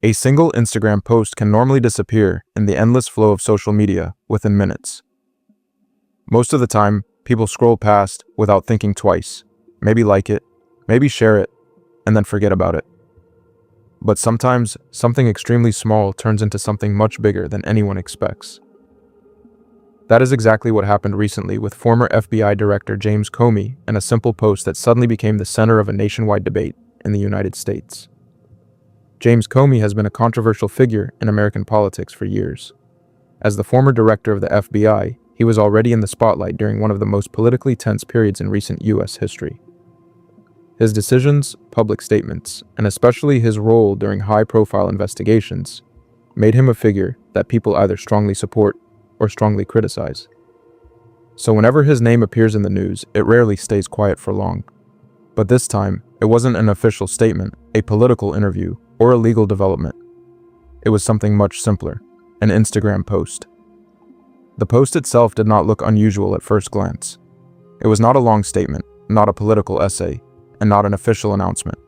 A single Instagram post can normally disappear in the endless flow of social media within minutes. Most of the time, people scroll past without thinking twice, maybe like it, maybe share it, and then forget about it. But sometimes, something extremely small turns into something much bigger than anyone expects. That is exactly what happened recently with former FBI Director James Comey and a simple post that suddenly became the center of a nationwide debate in the United States. James Comey has been a controversial figure in American politics for years. As the former director of the FBI, he was already in the spotlight during one of the most politically tense periods in recent U.S. history. His decisions, public statements, and especially his role during high-profile investigations made him a figure that people either strongly support or strongly criticize. So whenever his name appears in the news, it rarely stays quiet for long. But this time, it wasn't an official statement, a political interview, or a legal development. It was something much simpler, an Instagram post. The post itself did not look unusual at first glance. It was not a long statement, not a political essay, and not an official announcement.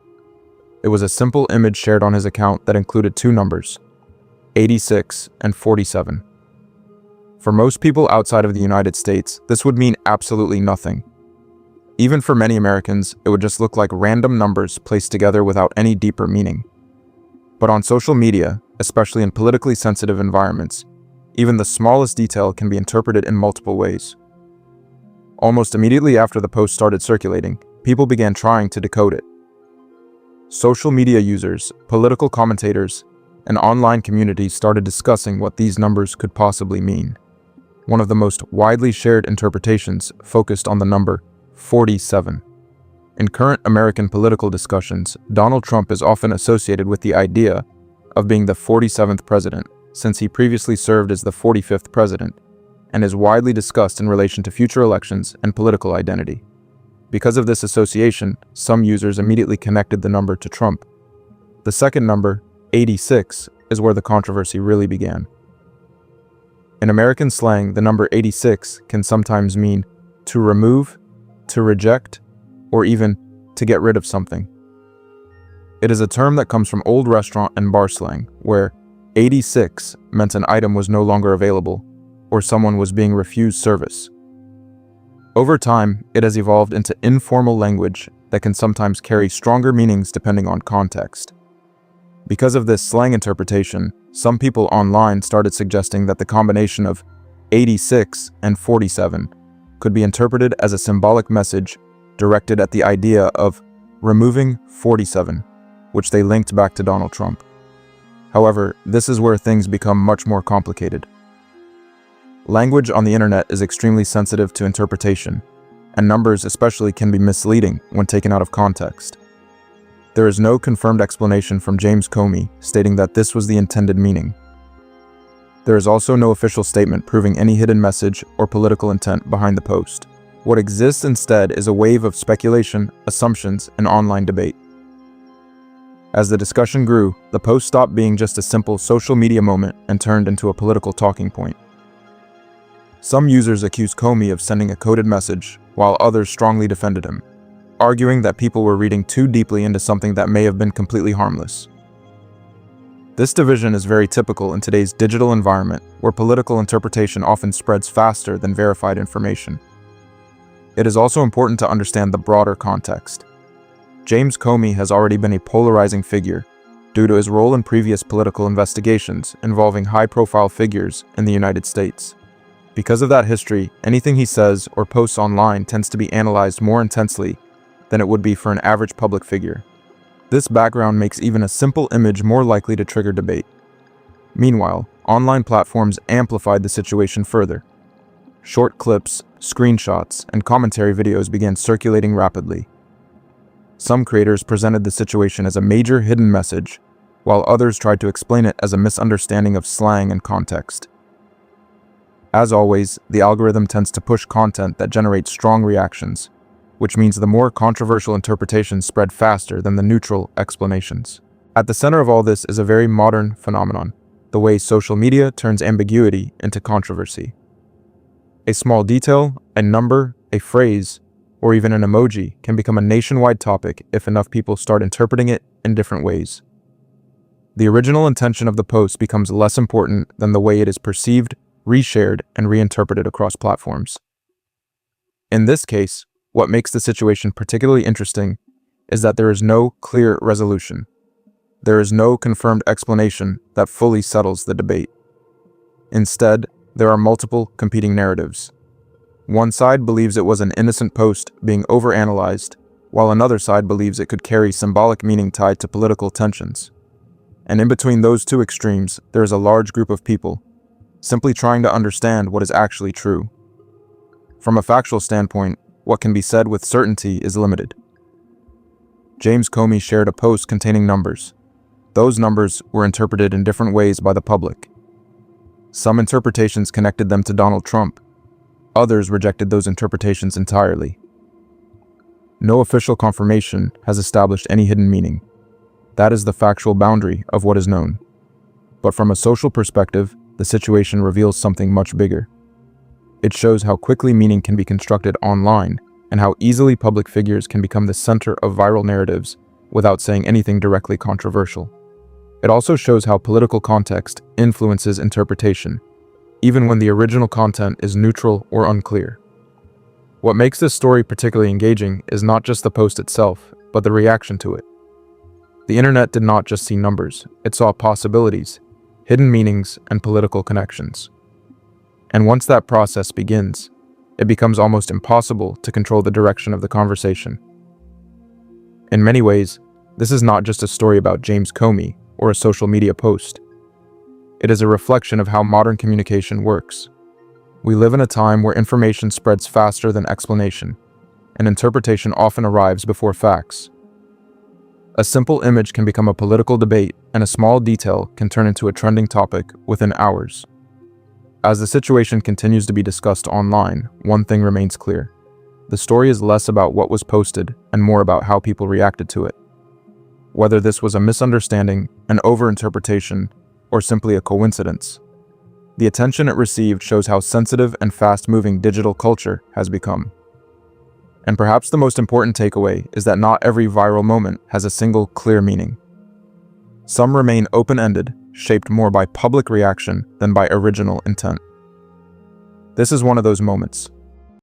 It was a simple image shared on his account that included two numbers, 86 and 47. For most people outside of the United States, this would mean absolutely nothing. Even for many Americans, it would just look like random numbers placed together without any deeper meaning. But on social media, especially in politically sensitive environments, even the smallest detail can be interpreted in multiple ways. Almost immediately after the post started circulating, people began trying to decode it. Social media users, political commentators, and online communities started discussing what these numbers could possibly mean. One of the most widely shared interpretations focused on the number 47. In current American political discussions, Donald Trump is often associated with the idea of being the 47th president, since he previously served as the 45th president, and is widely discussed in relation to future elections and political identity. Because of this association, some users immediately connected the number to Trump. The second number, 86, is where the controversy really began. In American slang, the number 86 can sometimes mean to remove, to reject, or even to get rid of something. It is a term that comes from old restaurant and bar slang, where 86 meant an item was no longer available, or someone was being refused service. Over time, it has evolved into informal language that can sometimes carry stronger meanings depending on context. Because of this slang interpretation, some people online started suggesting that the combination of 86 and 47 could be interpreted as a symbolic message directed at the idea of removing 47, which they linked back to Donald Trump. However, this is where things become much more complicated. Language on the internet is extremely sensitive to interpretation, and numbers especially can be misleading when taken out of context. There is no confirmed explanation from James Comey stating that this was the intended meaning. There is also no official statement proving any hidden message or political intent behind the post. What exists instead is a wave of speculation, assumptions, and online debate. As the discussion grew, the post stopped being just a simple social media moment and turned into a political talking point. Some users accused Comey of sending a coded message, while others strongly defended him, arguing that people were reading too deeply into something that may have been completely harmless. This division is very typical in today's digital environment, where political interpretation often spreads faster than verified information. It is also important to understand the broader context. James Comey has already been a polarizing figure due to his role in previous political investigations involving high-profile figures in the United States. Because of that history, anything he says or posts online tends to be analyzed more intensely than it would be for an average public figure. This background makes even a simple image more likely to trigger debate. Meanwhile, online platforms amplified the situation further. Short clips, screenshots, and commentary videos began circulating rapidly. Some creators presented the situation as a major hidden message, while others tried to explain it as a misunderstanding of slang and context. As always, the algorithm tends to push content that generates strong reactions, which means the more controversial interpretations spread faster than the neutral explanations. At the center of all this is a very modern phenomenon, the way social media turns ambiguity into controversy. A small detail, a number, a phrase, or even an emoji can become a nationwide topic if enough people start interpreting it in different ways. The original intention of the post becomes less important than the way it is perceived, reshared, and reinterpreted across platforms. In this case, what makes the situation particularly interesting is that there is no clear resolution. There is no confirmed explanation that fully settles the debate. Instead, there are multiple competing narratives. One side believes it was an innocent post being overanalyzed, while another side believes it could carry symbolic meaning tied to political tensions. And in between those two extremes, there is a large group of people, simply trying to understand what is actually true. From a factual standpoint, what can be said with certainty is limited. James Comey shared a post containing numbers. Those numbers were interpreted in different ways by the public. Some interpretations connected them to Donald Trump. Others rejected those interpretations entirely. No official confirmation has established any hidden meaning. That is the factual boundary of what is known. But from a social perspective, the situation reveals something much bigger. It shows how quickly meaning can be constructed online and how easily public figures can become the center of viral narratives without saying anything directly controversial. It also shows how political context influences interpretation, even when the original content is neutral or unclear. What makes this story particularly engaging is not just the post itself, but the reaction to it. The internet did not just see numbers, it saw possibilities, hidden meanings, and political connections. And once that process begins, it becomes almost impossible to control the direction of the conversation. In many ways, this is not just a story about James Comey or a social media post. It is a reflection of how modern communication works. We live in a time where information spreads faster than explanation, and interpretation often arrives before facts. A simple image can become a political debate, and a small detail can turn into a trending topic within hours. As the situation continues to be discussed online, one thing remains clear. The story is less about what was posted and more about how people reacted to it. Whether this was a misunderstanding, an overinterpretation, or simply a coincidence, the attention it received shows how sensitive and fast-moving digital culture has become. And perhaps the most important takeaway is that not every viral moment has a single clear meaning. Some remain open-ended, shaped more by public reaction than by original intent. This is one of those moments,